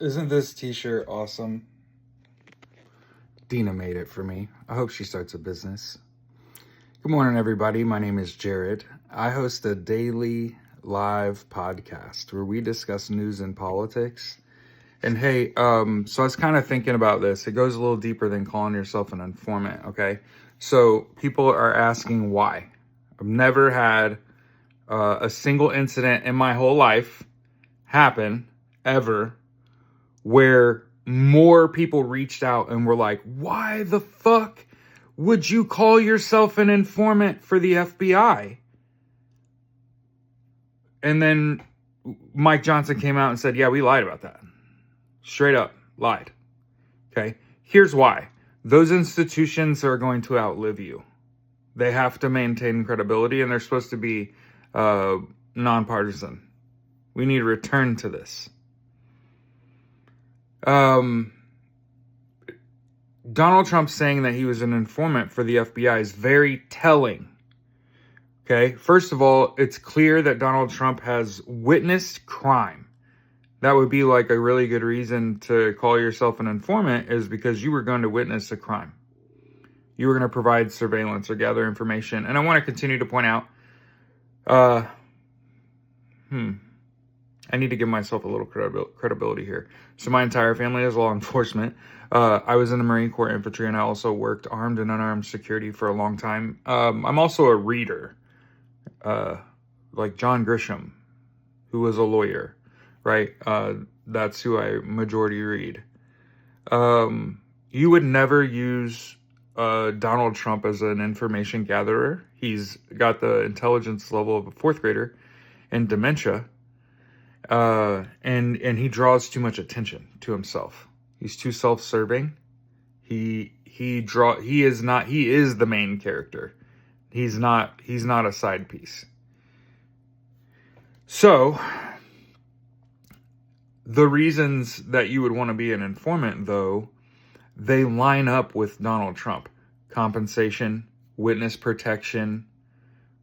Isn't this t-shirt awesome? Dina made it for me. I hope she starts a business. Good morning, everybody. My name is Jared. I host a daily live podcast where we discuss news and politics. And hey, so I was kind of thinking about this. It goes a little deeper than calling yourself an informant, okay? So people are asking why. I've never had a single incident in my whole life happen ever where more people reached out and were like, why the fuck would you call yourself an informant for the FBI? And then Mike Johnson came out and said, yeah, we lied about that. Straight up lied. Okay. Here's why. Those institutions are going to outlive you. They have to maintain credibility, and they're supposed to be nonpartisan. We need to return to this. Donald Trump saying that he was an informant for the FBI is very telling. Okay, first of all, it's clear that Donald Trump has witnessed crime. That would be like a really good reason to call yourself an informant, is because you were going to witness a crime. You were going to provide surveillance or gather information. And I want to continue to point out, I need to give myself a little credibility here. So my entire family is law enforcement. I was in the Marine Corps infantry, and I also worked armed and unarmed security for a long time. I'm also a reader, like John Grisham, who was a lawyer, right? That's who I majority read. You would never use Donald Trump as an information gatherer. He's got the intelligence level of a fourth grader and dementia. And he draws too much attention to himself. He's too self-serving. He is the main character. He's not a side piece. So the reasons that you would want to be an informant, though, they line up with Donald Trump. Compensation, witness protection,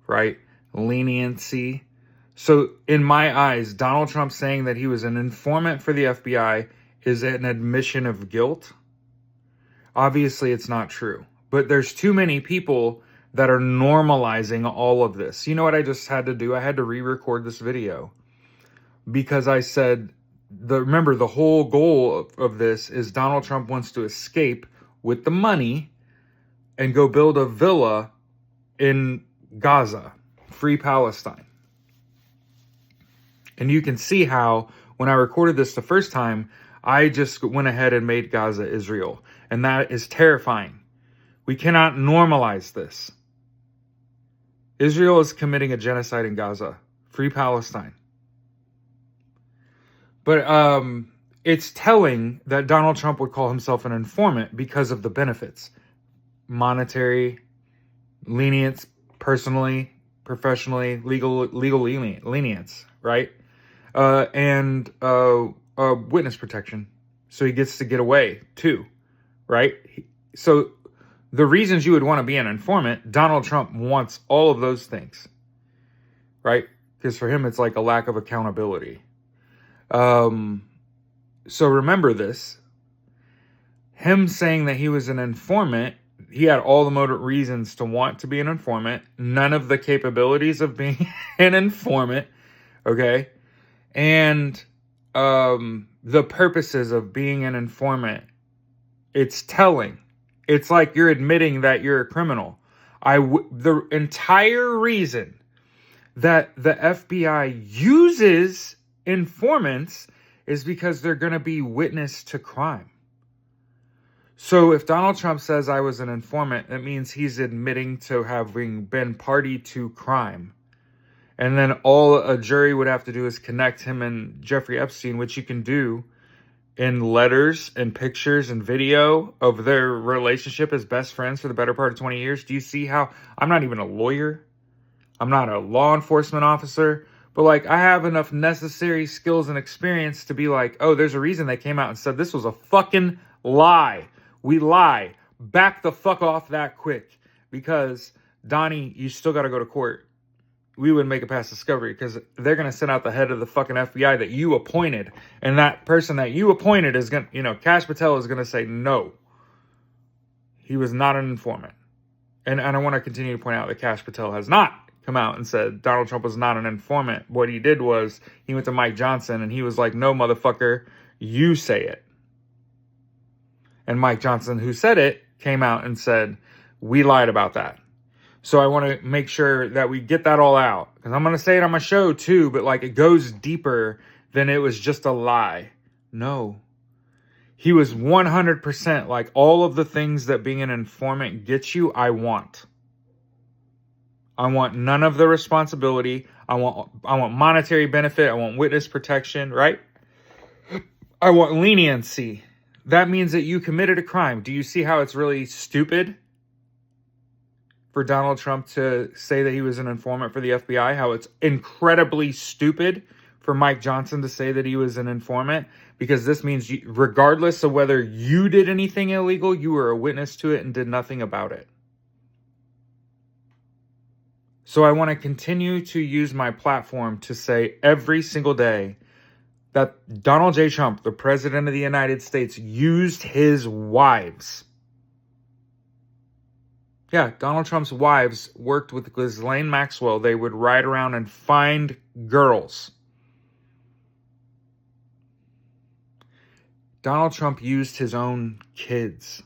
right? Leniency. So in my eyes, Donald Trump saying that he was an informant for the FBI is an admission of guilt. Obviously, it's not true. But there's too many people that are normalizing all of this. You know what I just had to do? I had to re-record this video because I said, remember, the whole goal of this is Donald Trump wants to escape with the money and go build a villa in Gaza, free Palestine. And you can see how, when I recorded this the first time, I just went ahead and made Gaza Israel. And that is terrifying. We cannot normalize this. Israel is committing a genocide in Gaza. Free Palestine. But it's telling that Donald Trump would call himself an informant because of the benefits. Monetary, lenience, personally, professionally, legal lenience, right? And witness protection. So he gets to get away too, right? So the reasons you would want to be an informant, Donald Trump wants all of those things, right? Because for him, it's like a lack of accountability. So remember this. Him saying that he was an informant, he had all the reasons to want to be an informant, none of the capabilities of being an informant, okay? And the purposes of being an informant, it's telling. It's like you're admitting that you're a criminal. The entire reason that the FBI uses informants is because they're going to be witness to crime. So if Donald Trump says I was an informant, that means he's admitting to having been party to crime. And then all a jury would have to do is connect him and Jeffrey Epstein, which you can do in letters and pictures and video of their relationship as best friends for the better part of 20 years. Do you see how I'm not even a lawyer? I'm not a law enforcement officer. But like, I have enough necessary skills and experience to be like, oh, there's a reason they came out and said this was a fucking lie. We lie. Back the fuck off that quick. Because, Donnie, you still got to go to court. we wouldn't make it past discovery, because they're going to send out the head of the fucking FBI that you appointed. And that person that you appointed is going to, Kash Patel is going to say, no, he was not an informant. And I want to continue to point out that Kash Patel has not come out and said Donald Trump was not an informant. What he did was he went to Mike Johnson and he was like, no, motherfucker, you say it. And Mike Johnson, who said it, came out and said, we lied about that. So I want to make sure that we get that all out. Because I'm going to say it on my show too, but like it goes deeper than it was just a lie. No. He was 100% like all of the things that being an informant gets you, I want. I want none of the responsibility. I want monetary benefit. I want witness protection, right? I want leniency. That means that you committed a crime. Do you see how it's really stupid for Donald Trump to say that he was an informant for the FBI? How it's incredibly stupid for Mike Johnson to say that he was an informant? Because this means regardless of whether you did anything illegal, you were a witness to it and did nothing about it. So I want to continue to use my platform to say every single day that Donald J. Trump, the president of the United States, used his wives. Yeah, Donald Trump's wives worked with Ghislaine Maxwell. They would ride around and find girls. Donald Trump used his own kids.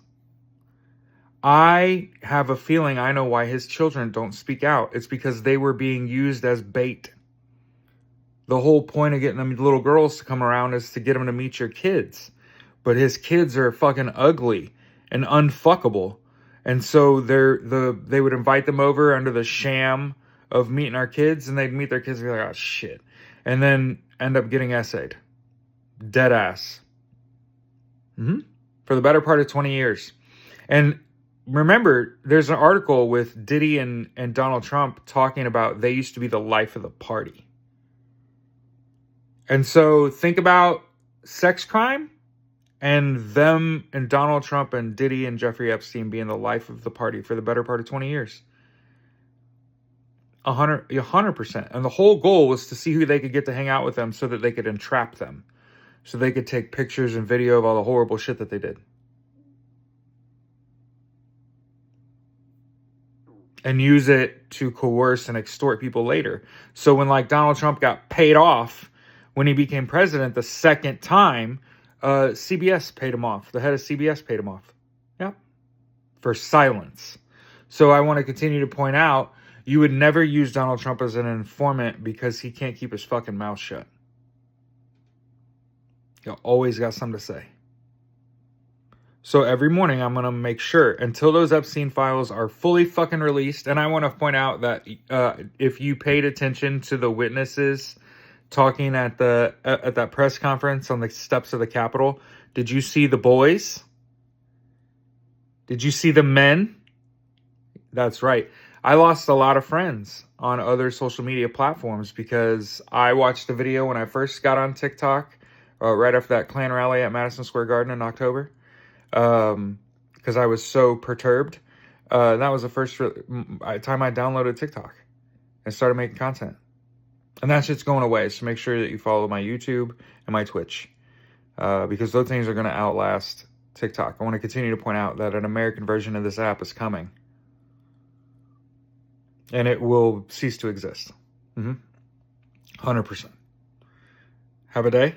I have a feeling I know why his children don't speak out. It's because they were being used as bait. The whole point of getting them little girls to come around is to get them to meet your kids. But his kids are fucking ugly and unfuckable. And so they would invite them over under the sham of meeting our kids, and they'd meet their kids and be like, oh shit. And then end up getting essayed. Dead ass. For the better part of 20 years. And remember, there's an article with Diddy and Donald Trump talking about they used to be the life of the party. And so think about sex crime and them and Donald Trump and Diddy and Jeffrey Epstein being the life of the party for the better part of 20 years. 100%. And the whole goal was to see who they could get to hang out with them so that they could entrap them. So they could take pictures and video of all the horrible shit that they did. And use it to coerce and extort people later. So when like Donald Trump got paid off when he became president the second time, CBS paid him off. The head of CBS paid him off. Yep. For silence. So I want to continue to point out, you would never use Donald Trump as an informant because he can't keep his fucking mouth shut. He always got something to say. So every morning I'm going to make sure until those Epstein files are fully fucking released. And I want to point out that if you paid attention to the witnesses talking at that press conference on the steps of the Capitol, did you see the boys? Did you see the men? That's right. I lost a lot of friends on other social media platforms because I watched the video when I first got on TikTok, right after that Klan rally at Madison Square Garden in October. Because I was so perturbed. That was the first time I downloaded TikTok and started making content. And that shit's going away. So make sure that you follow my YouTube and my Twitch. Because those things are going to outlast TikTok. I want to continue to point out that an American version of this app is coming. And it will cease to exist. 100%. Have a day.